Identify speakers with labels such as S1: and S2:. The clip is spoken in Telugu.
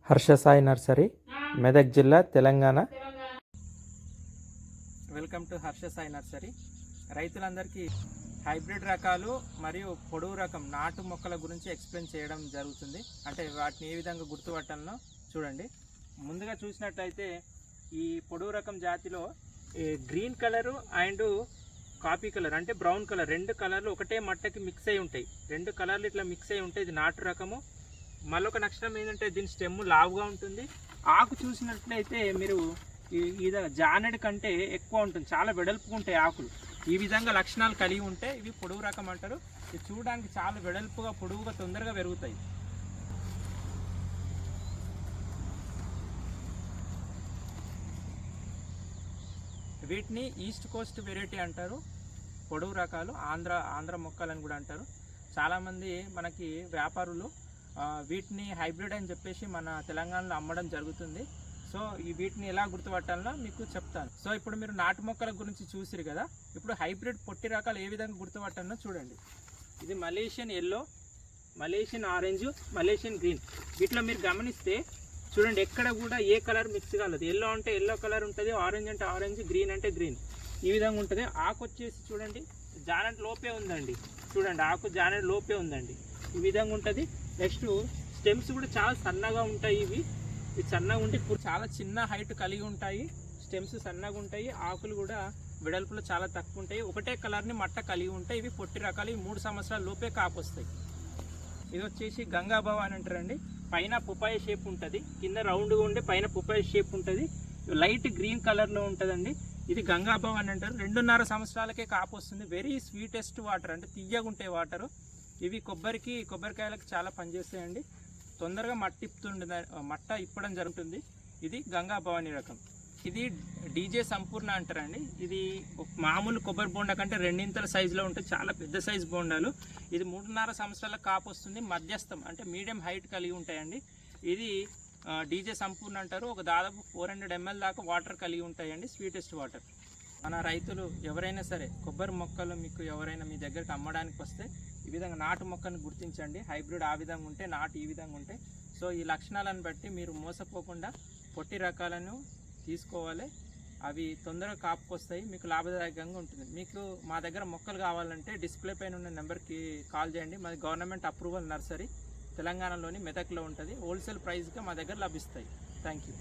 S1: హర్ష సాయి నర్సరీ, మెదక్ జిల్లా, Telangana. Welcome to Harsha Sai nursery. రైతులందరికీ హైబ్రిడ్ రకాలు మరియు పొడవు రకం నాటు మొక్కల గురించి ఎక్స్ప్లెయిన్ చేయడం జరుగుతుంది. అంటే వాటిని ఏ విధంగా గుర్తుపట్టాలో చూడండి. ముందుగా చూసినట్లయితే ఈ పొడవు రకం జాతిలో green colour and coffee colour అంటే బ్రౌన్ కలర్, రెండు కలర్లు ఒకటే మట్టకి మిక్స్ అయి ఉంటాయి. రెండు కలర్లు ఇట్లా మిక్స్ అయి ఉంటాయి. ఇది నాటు రకము. మళ్ళొక నక్షత్రం ఏంటంటే దీని స్టెమ్ లావుగా ఉంటుంది. ఆకు చూసినట్లయితే మీరు ఇది జానెడ్ కంటే ఎక్కువ ఉంటుంది, చాలా వెడల్పుగా ఉంటాయి ఆకులు. ఈ విధంగా లక్షణాలు కలిగి ఉంటే ఇవి పొడవు రకం అంటారు. ఇది చూడడానికి చాలా వెడల్పుగా పొడవుగా తొందరగా పెరుగుతాయి. వీటిని ఈస్ట్ కోస్ట్ వెరైటీ అంటారు. పొడవు రకాలు ఆంధ్ర మొక్కలని కూడా అంటారు. చాలామంది మనకి వ్యాపారులు వీటిని హైబ్రిడ్ అని చెప్పేసి మన తెలంగాణలో అమ్మడం జరుగుతుంది. సో వీటిని ఎలా గుర్తుపట్టాలో మీకు చెప్తాను. సో ఇప్పుడు మీరు నాటు మొక్కల గురించి చూసిరు కదా, ఇప్పుడు హైబ్రిడ్ పొట్టి రకాలు ఏ విధంగా గుర్తుపట్టాలో చూడండి. ఇది Malaysian yellow, Malaysian orange, Malaysian green. వీటిలో మీరు గమనిస్తే చూడండి, ఎక్కడ కూడా ఏ కలర్ మిక్స్ కాలేదు. ఎల్లో అంటే ఎల్లో కలర్ ఉంటుంది, ఆరెంజ్ అంటే ఆరెంజ్, గ్రీన్ అంటే గ్రీన్, ఈ విధంగా ఉంటుంది. ఆకు వచ్చేసి చూడండి జానెట్ లోపే ఉందండి. చూడండి ఆకు జానెట్ లోపే ఉందండి, ఈ విధంగా ఉంటుంది. నెక్స్ట్ స్టెమ్స్ కూడా చాలా సన్నగా ఉంటాయి. ఇవి సన్నగా ఉంటే చాలా చిన్న హైట్ కలిగి ఉంటాయి. స్టెమ్స్ సన్నగా ఉంటాయి. ఆకులు కూడా వెడల్పులో చాలా తక్కువ ఉంటాయి. ఒకటే కలర్ని మట్ట కలిగి ఉంటాయి. ఇవి పొట్టి రకాలు. ఇవి 3 సంవత్సరాల లోపే కాపు వస్తాయి. ఇది వచ్చేసి గంగాబావ అని అంటారండి. పైన పుపాయ షేప్ ఉంటుంది, కింద రౌండ్గా ఉండే పైన పుపాయ షేప్ ఉంటుంది. లైట్ గ్రీన్ కలర్లో ఉంటుందండి. ఇది గంగాబావ అని అంటారు. 2.5 సంవత్సరాలకే కాపు వస్తుంది. వెరీ స్వీటెస్ట్ వాటర్, అంటే తీయగా ఉంటే వాటరు. ఇవి కొబ్బరికాయలకు చాలా పనిచేస్తాయండి. తొందరగా మట్ట ఇప్పడం జరుగుతుంది. ఇది గంగా భవాని రకం. ఇది డీజే సంపూర్ణ అంటారండి. ఇది మామూలు కొబ్బరి బోండా కంటే 2 సైజులో ఉంటుంది. చాలా పెద్ద సైజు బోండాలు. ఇది 3.5 సంవత్సరాల కాపు వస్తుంది. మధ్యస్థం అంటే మీడియం హైట్ కలిగి ఉంటాయండి. ఇది డీజే సంపూర్ణ అంటారు. ఒక దాదాపు 400 ml దాకా వాటర్ కలిగి ఉంటాయండి, స్వీటెస్ట్ వాటర్. మన రైతులు ఎవరైనా సరే కొబ్బరి మొక్కలు మీకు ఎవరైనా మీ దగ్గరికి అమ్మడానికి వస్తే ఈ విధంగా నాటు మొక్కను గుర్తించండి. హైబ్రిడ్ ఆ విధంగా ఉంటే, నాటు ఈ విధంగా ఉంటే. సో ఈ లక్షణాలను బట్టి మీరు మోసపోకుండా పొట్టి రకాలను తీసుకోవాలి. అవి తొందరగా కాపుకొస్తాయి, మీకు లాభదాయకంగా ఉంటుంది. మీకు మా దగ్గర మొక్కలు కావాలంటే డిస్ప్లే పైన ఉన్న నెంబర్కి కాల్ చేయండి. మాది గవర్నమెంట్ అప్రూవల్ నర్సరీ, తెలంగాణలోని మెదక్లో ఉంటుంది. హోల్సేల్ ప్రైస్గా మా దగ్గర లభిస్తాయి. Thank you.